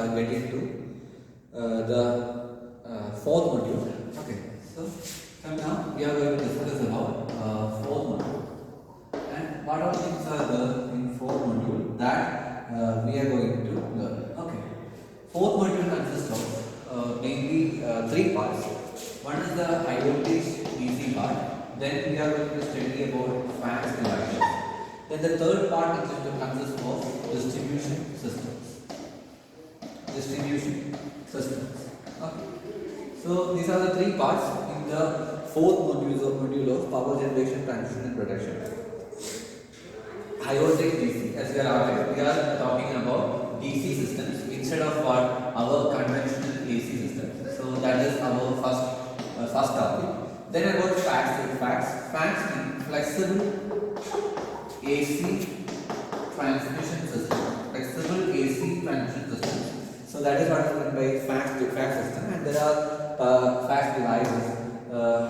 get into the fourth module. Okay, so now we are going to discuss about fourth module. And what all things are there in fourth module that we are going to learn. Okay, fourth module consists of mainly three parts. One is the high voltage DC part. Then we are going to study about fans devices. Then the third part consists of distribution systems. Distribution systems. Okay. So these are the three parts in the fourth module of power generation, transmission and protection. High voltage DC, as we are talking about DC systems instead of what our conventional AC systems. So that is our first topic. Then about fans mean flexible AC transmission system. Flexible AC transmission system. So that is what is meant by fax system, and there are fax devices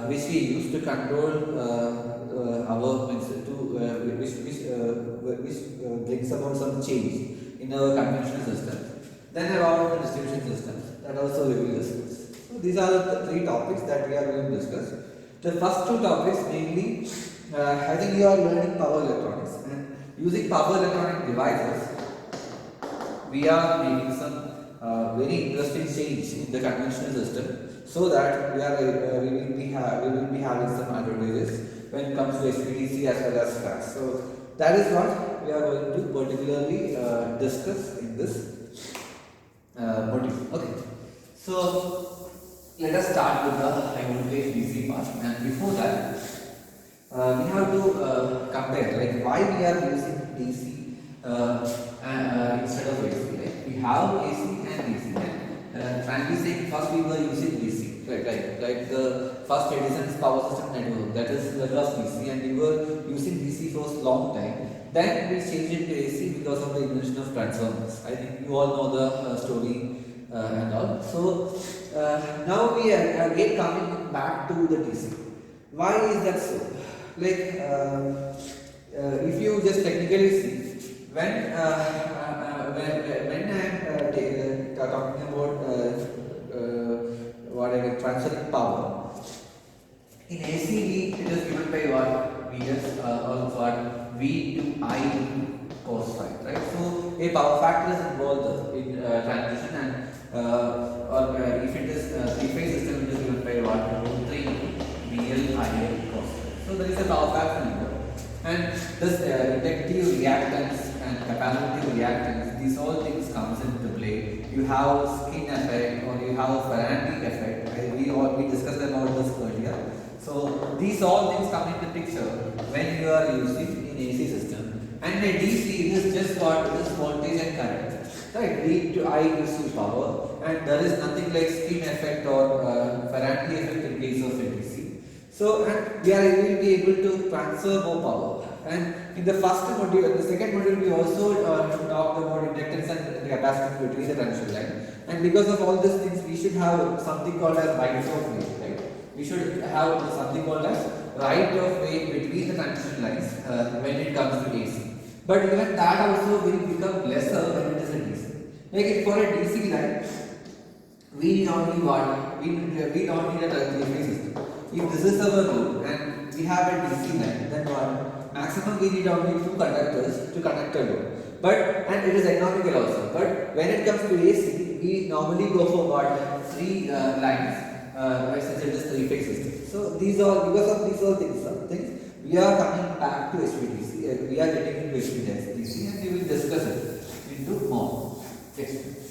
which we use to control our which brings about some change in our conventional system. Then about the distribution systems, that also we will discuss. So these are the three topics that we are going to discuss. The first two topics mainly, I think you are learning power electronics, and using power electronic devices, we are making some very interesting change in the conventional system, so that we will be having some advantages when it comes to HVDC as well as fast. So that is what we are going to particularly discuss in this module. Okay. So let us start with the high voltage DC part, and before that we have to compare like why we are using DC instead of AC. Like we have AC and DC, and frankly saying, first we were using DC, right? Like the first Edison's power system network, that was DC, and we were using DC for a long time. Then we changed it to AC because of the invention of transformers. I think you all know the story and all. So now we are again coming back to the DC. Why is that so? Like if you just technically see, when I am talking about transferring power in AC, it is given by what Vs or what V to I into cos phi, right? So a power factor is involved in transition, and or if it is three-phase system, it is given by what root 3 VL IA cos phi. So there is a power factor involved, and this inductive reactance and capacitive reactance, these all things comes into play. You have skin effect or you have Faraday effect. We discussed about this earlier. So these all things come into picture when you are using in AC system. And in DC, it is just what this voltage and current, right? V to I gives you power, and there is nothing like skin effect or Faraday effect in case of a DC. So and we will be able to transfer more power. And in the first module, in the second module, we also talked about inductance and capacitance between the transmission line. And because of all these things, we should have something called as right of way, right? We should have something called as right of way between the transmission lines when it comes to AC. But even that also will become lesser when it is a DC. Like for a DC line, we don't need what? We don't need a three-phase system. If this is our rule and we have a DC line, then what? Maximum we need only two conductors to connect a load. But and it is economical also. But when it comes to AC, we normally go for what? Three lines. Since it is three-phase system. So these all, because of these all things, we are coming back to HVDC. We are getting into HVDC, and we will discuss it into more.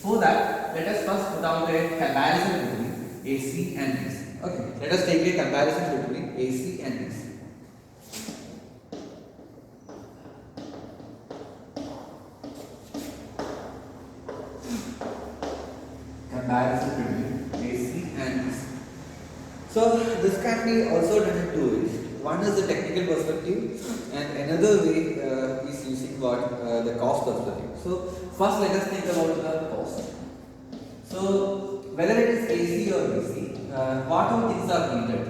For that, let us first put out a comparison between AC and DC. Okay, let us take a comparison between AC and DC. Comparison between AC and DC. So this can be also done in two ways. One is the technical perspective, and another way is using the cost perspective. So first, let us think about the cost. So whether it is AC or DC, what all things are needed?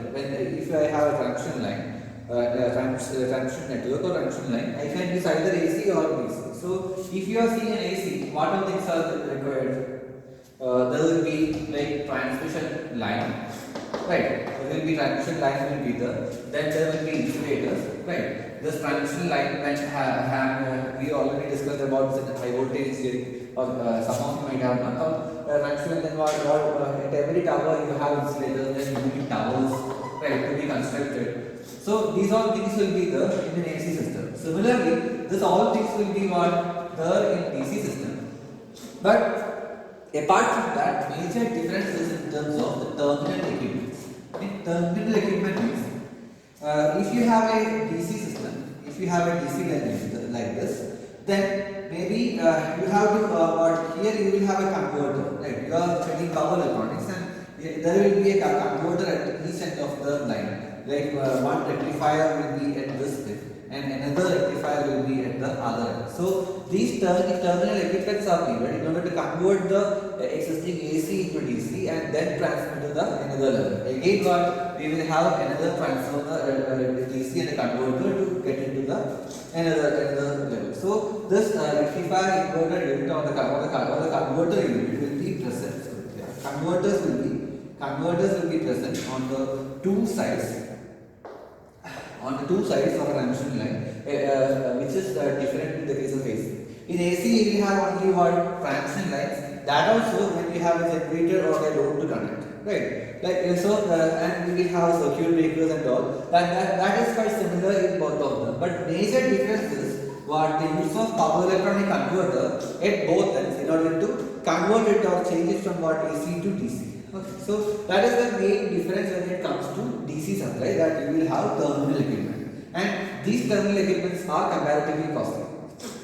If I have a transmission line, transmission network or transmission line, I can use either AC or DC. So if you are seeing an AC, what all things are required? there will be like transmission line, right? There will be transmission line will be there. Then there will be insulators, right? This transmission line when we already discussed about the high voltage insulation, or some of you might have done. Transmission then at every tower you have insulators, then you need towers, right, to be constructed. So these all things will be there in an AC system. Similarly, this all things will be what there in DC system. But apart from that, major difference is in terms of the terminal equipment. In terminal equipment means if you have a DC system, if you have a DC like this, then maybe you have to here you will have a converter, right? You are studying power electronics, and there will be a converter at each end of the line. Like one rectifier will be at this end and another rectifier will be at the other end. So these terminal equipments are needed in order to convert the existing AC into DC and then transmit to the another level. Again, what we will have another transformer DC and a converter to get into the another level. So this rectifier inverter unit or the converter unit will be present. So, converters will be present on the two sides. On the two sides of a transmission line, which is different in the case of AC. In AC, we have only one transmission lines. That also when we have a generator or a load to connect, right? Like so, and we will have circuit breakers and all. That is quite similar in both of them. But major difference is what the use of power electronic converter at both ends in order to convert it or change it from what AC to DC. Okay, so that is the main difference when it comes to DC supply, that you will have terminal equipment, and these terminal equipments are comparatively costly.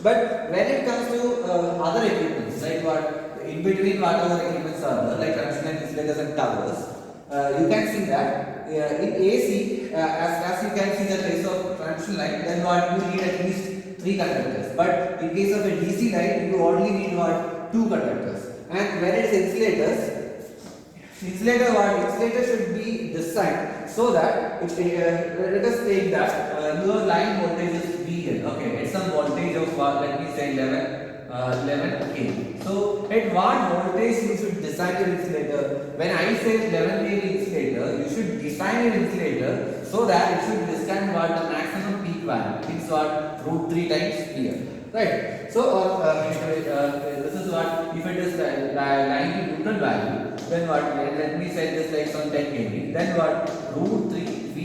But when it comes to other equipments, like what in between whatever equipments are there, like transmission insulators and towers, you can see that in AC, as you can see the case of transmission line, then what you need at least 3 conductors. But in case of a DC line, you only need what 2 conductors. And when it is insulators, insulator should be designed so that let us take that your line voltage is VL. Okay, it's some voltage of let me say 11 kV. So at what voltage you should design your insulator? When I say 11 kV insulator, you should design your insulator so that it should withstand what the maximum peak value. It's what √3 times here. Right. So this is what if it is lying to neutral value, then what? Let me say this like some 10 kV. Then what? √3 V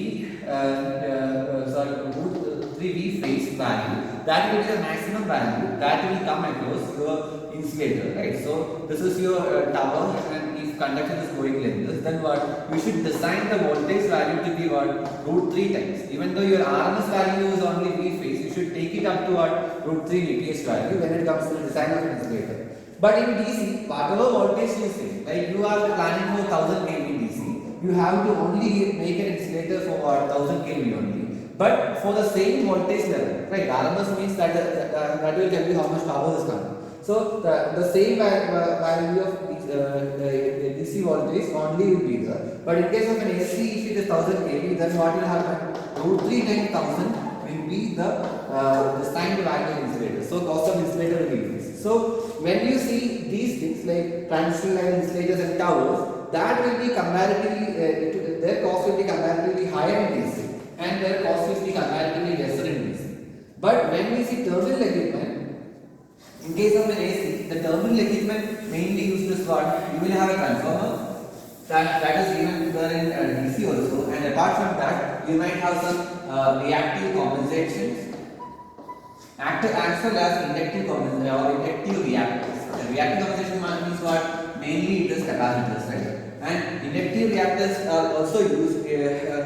√3 V phase value. That will be the maximum value that will come across your insulator. Right. So this is your tower, and if conduction is going like this, then what? You should design the voltage value to be what? √3 times. Even though your RMS value is only V phase, you should take it up to what? √3 VPH value when it comes to the design of an insulator. But in DC, whatever voltage you say, like you are planning for 1000 kV DC, you have to only make an insulator for 1000 kV only. But for the same voltage level, right? RMS means that will tell you how much power is coming. So the same value of DC voltage only will be there. But in case of an AC, if it is 1000 kV, then what will happen? √3 times 1000 will be the designed value of insulator. So cost of insulator will increase. So when you see these things like transmission line insulators and towers, that will be comparatively their cost will be comparatively higher in DC, and their cost will be comparatively lesser in DC. But when we see terminal equipment, in case of an AC, the terminal equipment mainly used is what? You will have a transformer that is even there in DC also, and apart from that, you might have some reactive compensations, as well as inductive compensation or inductive reactors. Reactive compensation means what? Mainly it is capacitors, right? And inductive reactors are also used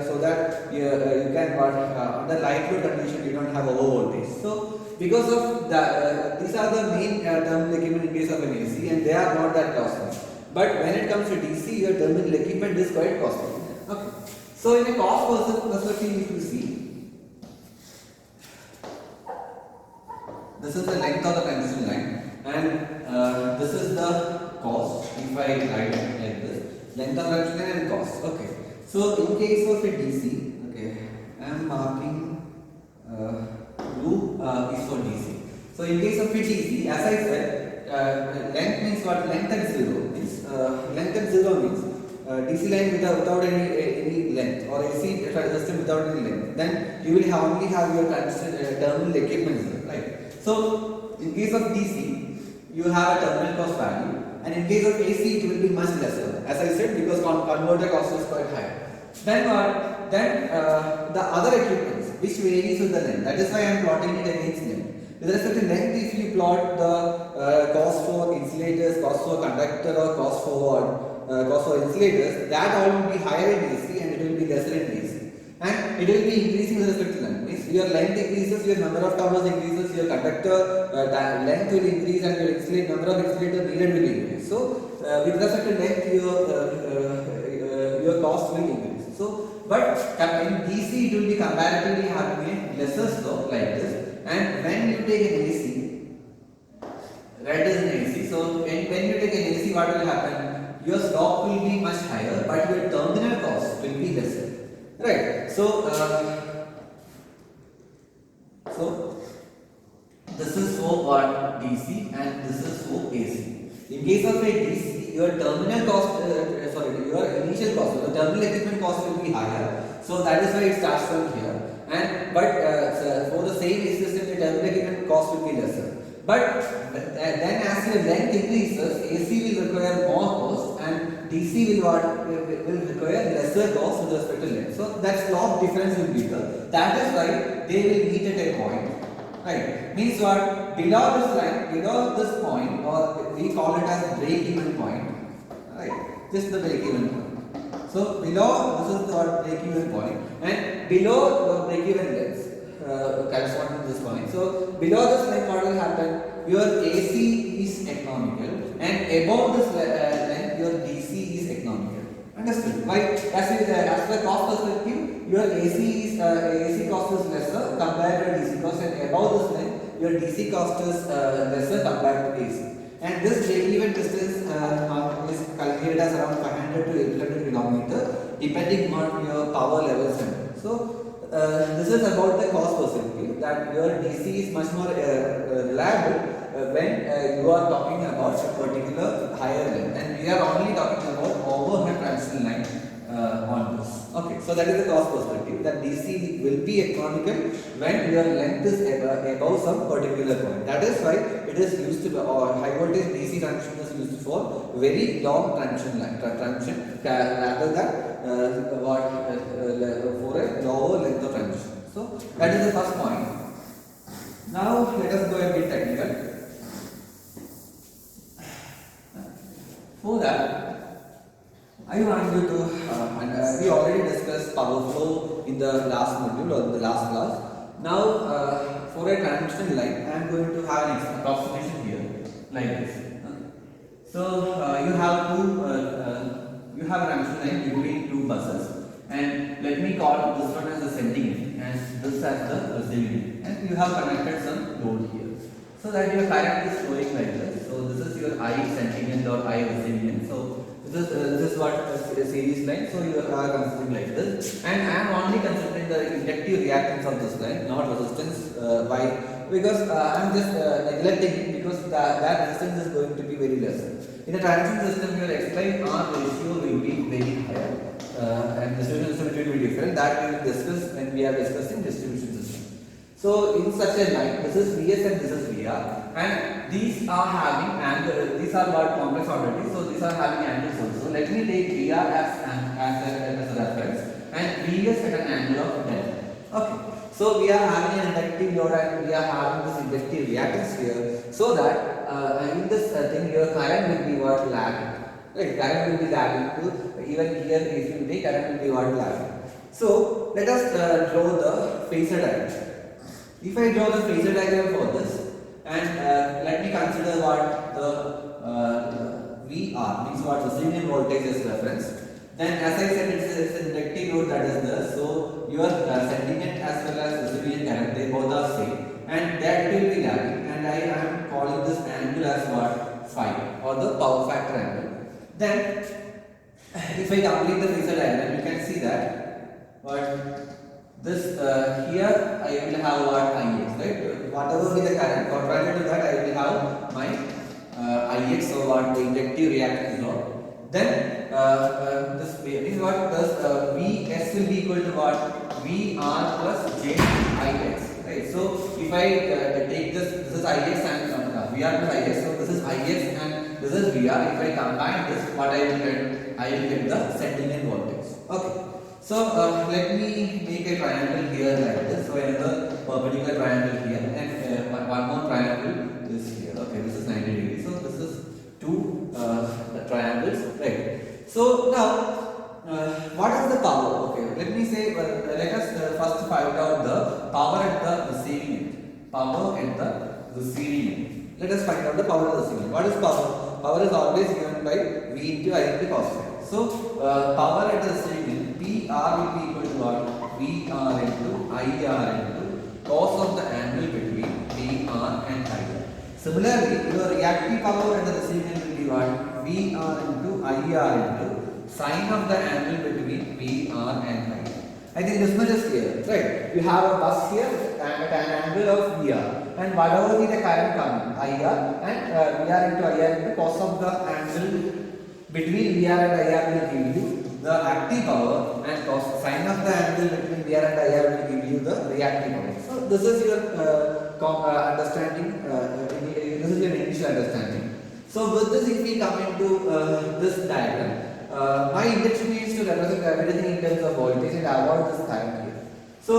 so that you can under light load condition you don't have over voltage. So because of that, these are the main terminal equipment in case of an AC, and they are not that costly. But when it comes to DC, your terminal equipment is quite costly. Okay. So in a cost perspective, if you see, this is the length of the transmission line, and this is the cost. If I write it like this, length of transmission line and cost. Okay. So in case of a DC, okay, I am marking blue is for DC. So in case of a DC, as I said, length means what? Length at 0 means length at 0 means DC line without any length, or AC system without any length, then you will only have your terminal equipment, right? So in case of DC, you have a terminal cost value, and in case of AC, it will be much lesser. As I said, because converter cost is quite high. Then what? Then the other equipments which varies with the length. That is why I am plotting it against length. With respect to length, if you plot the cost for insulators, cost for conductor, or cost for insulators, that all will be higher in AC and it will be lesser in DC. And it will be increasing with respect to length. Means your length increases, your number of towers increases, your conductor length will increase, and your number of insulator needed will increase. So with respect to length, your cost will increase. So, but in DC, it will be comparatively having a lesser slope like this. And when you take an AC, red is an AC. So when you take an AC, what will happen? Your slope will be much higher, but your terminal cost will be lesser. Right. So this is for what DC, and this is for AC. In case of a DC, your terminal cost, your initial cost, the terminal equipment cost will be higher. So that is why it starts from here. And for the same AC system, the terminal equipment cost will be lesser. But then as your length increases, AC will require more cost, and DC will require lesser cost with respect to length. So that slope difference will be there. That is why they will meet at a point. Right? What means below this line, below this point, or we call it as break-even point. Right? Just the break-even point. So below, this is the break-even point, and below the break-even length corresponding to this point. So below this line, what will happen? Your AC is economical, and above this line, your DC is economical. Understood? Why? As the cost perspective, your AC cost is lesser compared to DC cost, and above this line, your DC cost is lesser compared to AC. And this break-even distance is calculated as around 500 to 800 kilometers, depending on your power levels. So this is about the cost perspective, that your DC is much more reliable when you are talking about a particular higher length, and we are only talking about overhead transmission line on this. Okay, so that is the cost perspective, that DC will be economical when your length is above some particular point. That is why it is used to, or high voltage DC transmission is used for very long transmission line, rather than for a lower length of transmission. So that is the first point. Now let us go a bit technical. For that, I want you to, we already discussed power flow in the last module or in the last class. Now, for a transmission line, I am going to have an approximation here, like this. So, you have a transmission line between two buses, and let me call this one as the sending end and this as the receiving end, and you have connected some load here. So that your current is flowing like this. So this is your I sending end or I receiving end. So this is what a series line. So you are considering like this, and I am only considering the inductive reactance of this line, not resistance. Why? Because I am just neglecting it, because that resistance is going to be very less. In a transmission system, your X/R ratio will be very higher, and distribution system will be different. That we will discuss when we are discussing distribution system. So in such a line, this is Vs and this is Vr, and these are having angle. These are what complex already, so these are having angles also. Let me take Vr as a reference, and Vs at an angle of delta. Okay. So we are having an inductive load, and we are having this inductive reactance here, so that in this thing your current will be what lagging. Right, current will be lagging to, even here if you take current will be what lagging. So let us draw the phasor diagram. If I draw the phasor diagram for this, and let me consider what the VR means, what the receiving voltage is reference. Then, as I said, it's an inductive load that is there. So your sending it as well as receiving current, they both are same, and that will be lagging. And I am calling this angle as what? Phi, or the power factor angle. Then, if I complete the phasor diagram, you can see that what this here I will have what Ix, right? Whatever be the current, contrary to that I will have my Ix, or what the inductive reactance load. then this means what? Thus Vs will be equal to what? Vr plus Jix, right? So if I take this is Ix and Vr plus Ix, so this is Ix and this is Vr. If I combine this, what I will get? I will get the Centennial voltage. Okay. So let me make a triangle here like this. So another perpendicular triangle here, and one more triangle is here. Okay, this is 90 degrees. So this is two triangles, right? So now, what is the power? Okay, let me say. Let us first find out the power at the receiving end. Power at the receiving end. Let us find out the power at the receiving end. What is power? Power is always given by V into I into cos phi. So power at the receiving end, PR will be equal to what? VR into IR into cos of the angle between VR and IR. Similarly, your reactive power at the receiving end will be what? VR into IR into sine of the angle between VR and IR. I think this much is clear, right? You have a bus here at an angle of VR, and whatever be the current coming, IR and VR into IR into cos of the angle between VR and IR will give you the active power, and cos sine of the angle between VR and IR will give you the reactive power. So this is your understanding. This is your initial understanding. So with this, if we come into this diagram, my intention is to represent everything in terms of voltage and avoid this current here. So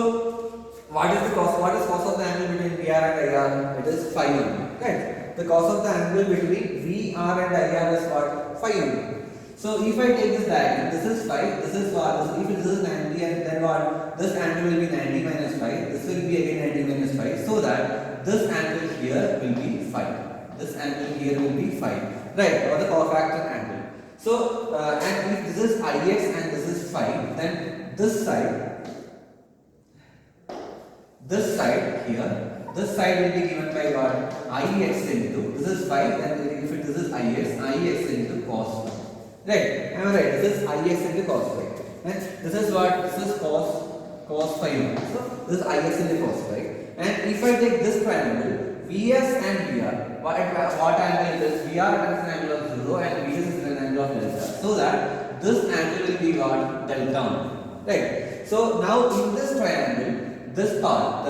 what is the cos? What is cos of the angle between VR and IR? It is phi only, right? The cos of the angle between VR and IR is what? Phi only. So if I take this diagram, this is phi, this is what? If this is 90, and then what? This angle will be 90 minus phi. This will be again 90 minus phi. So that this angle here will be phi. This angle here will be phi, right? Or the power factor angle. So and if this is Ix and this is phi, then this side here, this side will be given by what? Ix into, this is phi, then if this is Ix into cos phi. Right? Am I right? This is Ix into cos phi. And this is what? This is cos phi. So this is Ix into cos phi. And if I take this triangle, Vs and Vr, what angle is this? Vr is an angle of 0 and Vs is an angle of delta. So that this angle will be what? Delta. Right? So now in this triangle, this part,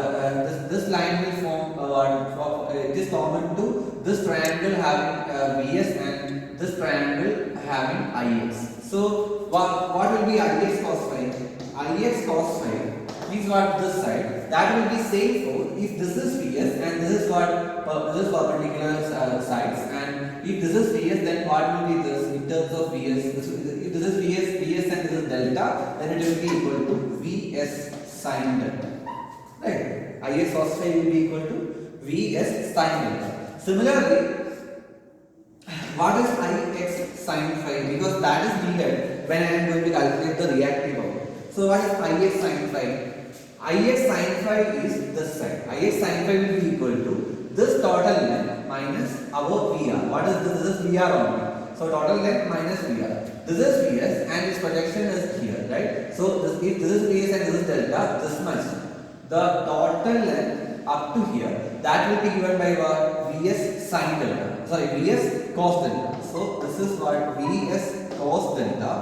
this line will form it is common to this triangle having Vs and this triangle having Ix. So what will be Ix cos phi? Ix cos phi means what? This side, that will be same for if this is Vs and this is what? This is perpendicular sides, and if this is Vs, then what will be this in terms of Vs? If this is Vs and this is delta, then it will be equal to Vs sin delta. Right? Ix cos phi will be equal to Vs sin delta. Similarly, what is Ix sin phi? Because that is needed when I am going to calculate the reactive power. So what is Ix sin phi? Ix sin phi is this side. Ix sin phi will be equal to this total length minus our Vr. What is this? This is Vr only. So total length minus Vr. This is Vs and its projection is here, right? So if this is Vs and this is delta, this much. The total length up to here, that will be given by what? Vs sin delta. Sorry, Vs cos delta. So this is what? Vs cos delta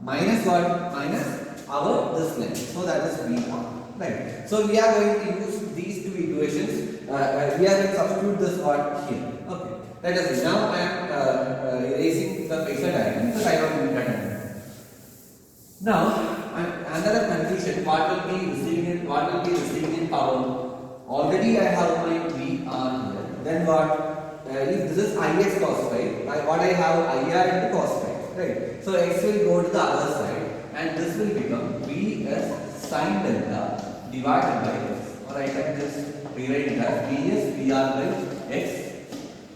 minus what? Minus our this length. So that is V1. Right. So we are going to use these two equations. We are going to substitute this part here. Okay. Let us see. Now I am erasing the phasor diagram. So I don't need that. Now another confusion. What will be receiving in power? Already I have my VR here. Then what? If this is Ix cos phi, what I have IR into cos phi. Right. So X will go to the other side, and this will become Vs sin delta divided by X, or I can just rewrite it as Vs Vr by X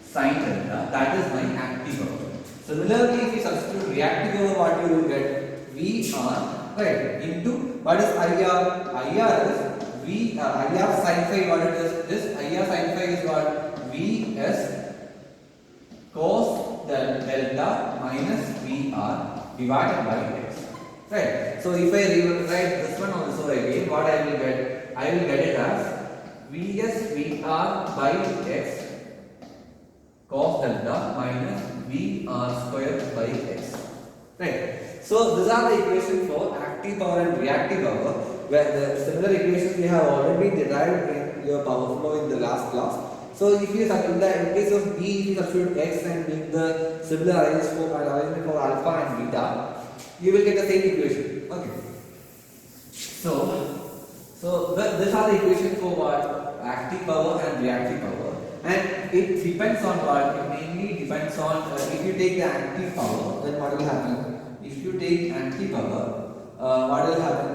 sin delta. That is my active power. Similarly, if you substitute reactive power, what you will get? Vr, right, into what is IR? IR is IR sin phi. What it is? This IR sin phi is what? Vs cos delta minus Vr divided by X. Right. So if I rewrite this one also again, what I will get? I will get it as Vs Vr by X cos delta minus Vr square by X. Right. So these are the equations for active power and reactive power, where the similar equations we have already derived in your power flow in the last class. So if you in case of B, if you substitute X and make the similar arrangement for alpha and beta, you will get the same equation. Okay. These are the equations for what? Active power and reactive power. And it depends on what? It mainly depends on if you take the active power, then what will happen? If you take active power, what will happen?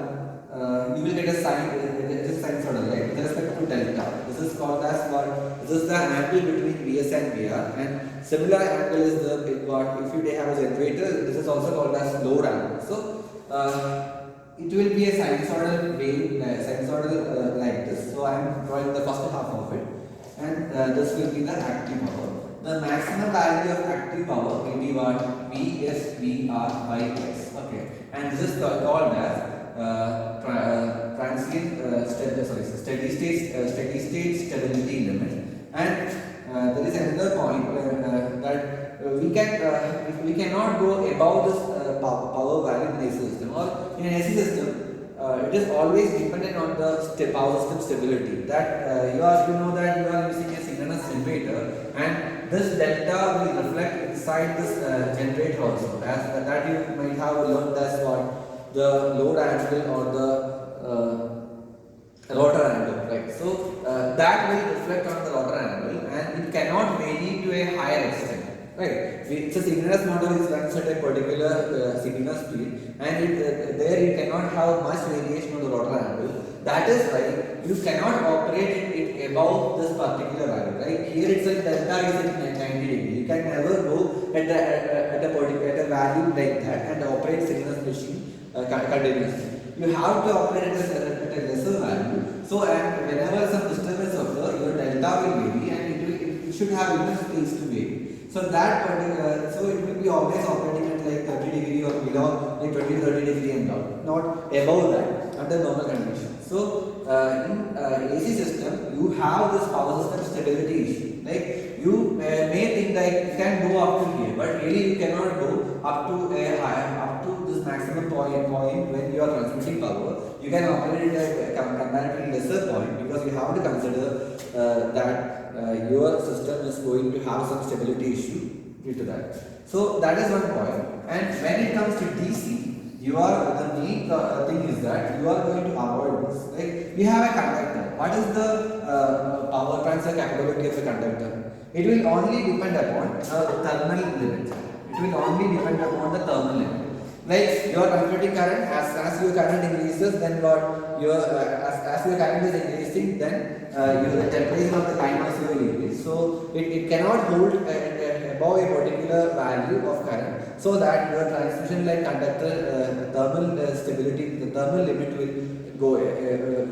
You will get a sinusoidal, right? With respect to delta. This is called as what? This is the angle between Vs and Vr, and similar angle is the what? If you have a generator, this is also called as load angle. So it will be a sinusoidal wave, sinusoidal like this. So I am drawing the first half of it, and this will be the active power. The maximum value of active power will be what? VSVR by X. Okay, and this is called as steady state stability limit. And there is another point that we cannot go above this power value in AC system, or in an AC system. It is always dependent on the power system stability. That you know that you are using a synchronous generator, and this delta will reflect inside this generator also. As that you might have learned as what the load angle or the rotor angle, right? So that will reflect on the rotor angle, and it cannot vary to a higher extent. Right, it's a synchronous motor is runs at a particular synchronous speed, and there you cannot have much variation on the rotor angle. That is why you cannot operate it above this particular value. Right, here itself delta is at 90 degree. You can never go at a value like that and operate synchronous machine continuously. You have to operate at a lesser value. So and whenever some disturbance occurs, your delta will vary, and it should have enough space to vary. So that particular, so it will be always operating at like 30 degree or below, like 20-30 degree and down, not above that under normal conditions. So in AC system, you have this power system stability issue. Like you may think that you can go up to here, but really you cannot go up to a higher, up to this maximum point when you are transmitting power. You can operate at a comparatively lesser point, because you have to consider that your system is going to have some stability issue due to that. So that is one point. And when it comes to DC, the main thing is that you are going to avoid this. Like we have a conductor. What is the power transfer capability of the conductor? It will only depend upon the thermal limit. It will only depend upon the thermal limit. Like your transmitting current, as your current increases, then what as your current is increasing, then your temperature of the line also will increase. So it cannot hold above a particular value of current, so that your transmission line conductor thermal stability, the thermal limit will go, it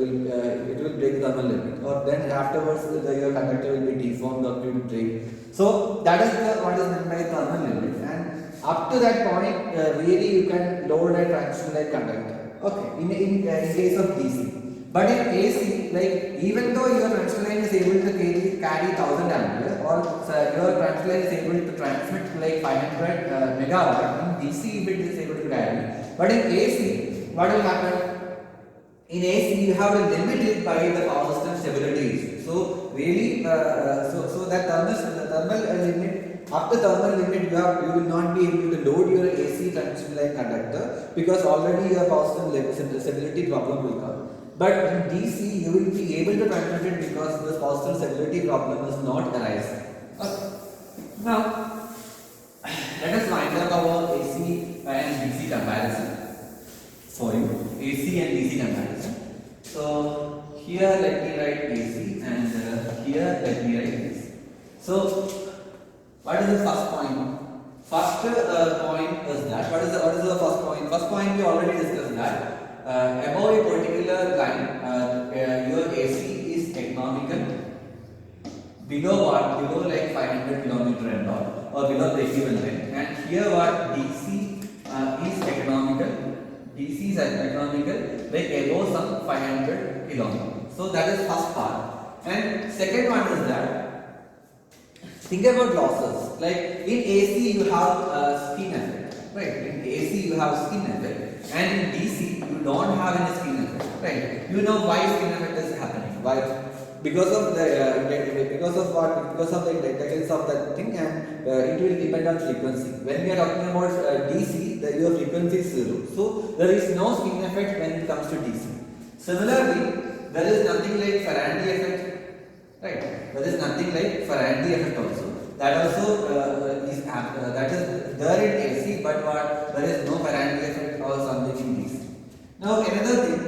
will break the thermal limit, or then afterwards your conductor will be deformed or will break. So that is what is meant by thermal limit, and up to that point, really you can load a transmission line conductor. Okay, in case of DC. But in AC, like even though your transmission line is able to carry 1000 ampere, or your transmission line is able to transmit like 500 megawatt, in DC it is able to carry. But in AC, what will happen? In AC, you have to limit it by the power system stability. So really, so that thermal limit. Up to thermal limit, you will not be able to load your AC transmission line conductor, because already your power system stability problem will come. But in DC, you will be able to transmit it because the power system stability problem is not arising. Okay. Now, let us find out our AC and DC comparison. Sorry, AC and DC comparison. So here let me write AC, and here let me write DC. So what is the first point? First point is that what is the first point? First point we already discussed that above a particular line, your AC is economical. Below what? Below like 500 kilometer and all, or below the equivalent line. And here what? DC is economical. DC is economical, like above some 500 kilometers. So that is first part. And second one is that, think about losses. Like in AC, you have spin effect, right? In AC you have skin effect, and in DC you don't have any skin effect, right? You know why skin effect is happening? Why? Because of the because of what? Because of the inductance of that thing, and it will depend on frequency. When we are talking about DC, your frequency is 0, so there is no skin effect when it comes to DC. Similarly, there is nothing like Faraday effect, right? There is nothing like Faraday effect also. That also that is there in AC, but what, there is no Faraday effect or something in DC. Now another thing,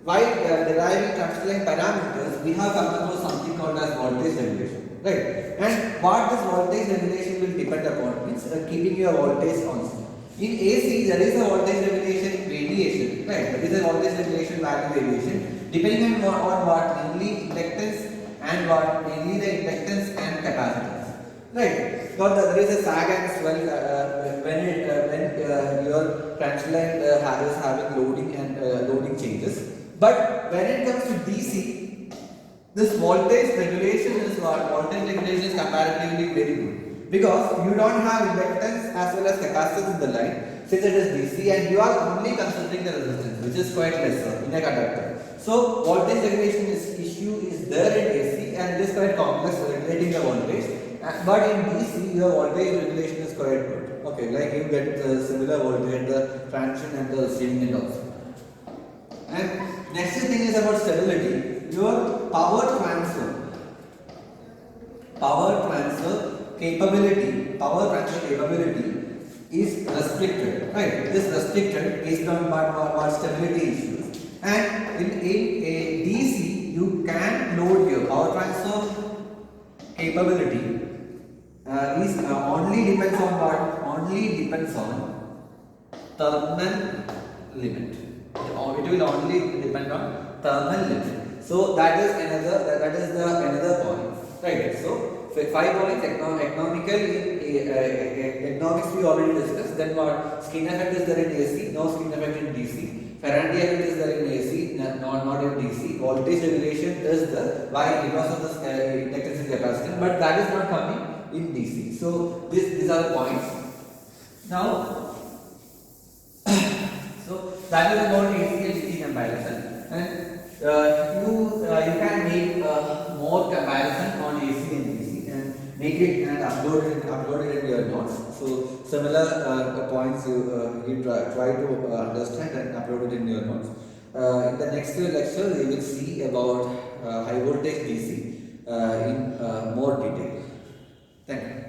while deriving transient parameters, we have come across something called as voltage regulation, right? And what this voltage regulation will depend upon means keeping your voltage constant. In AC, there is a voltage regulation variation, right? There is a voltage regulation value variation depending on what, mainly inductance and what, mainly the inductance and capacitance, right? So there is a sag and swell when your branch line is having loading and loading changes. But when it comes to DC, this voltage regulation is what? Voltage regulation is comparatively very good, because you don't have inductance as well as capacitance in the line, since it is DC, and you are only considering the resistance, which is quite lesser in a conductor. So voltage regulation issue is there in AC, and it is quite complex regulating the voltage. But in DC, your voltage regulation is quite good. Okay, like you get the similar voltage, the transmission and the receiving end also. And next thing is about stability. Your power transfer capability is restricted, right? It is restricted based on what stability issues. And in a DC, you can load your power transfer capability is only depends on what? Only depends on thermal limit. It will only depend on thermal limit. So that is another point, right? So 5 points: economical economics we already discussed. Then what? Skin effect is there in AC, no skin effect in DC. Faraday effect is there in AC, not in DC. Voltage regulation is there. Why? Because of the inductance and capacitance, but that is not coming in DC. So these are the points. Now, so that is about AC and DC comparison, and you can make more comparison on AC and DC and make it and upload it in your notes. So similar points you try to understand and upload it in your notes. In the next lecture, we will see about high voltage DC in more detail. Thank you.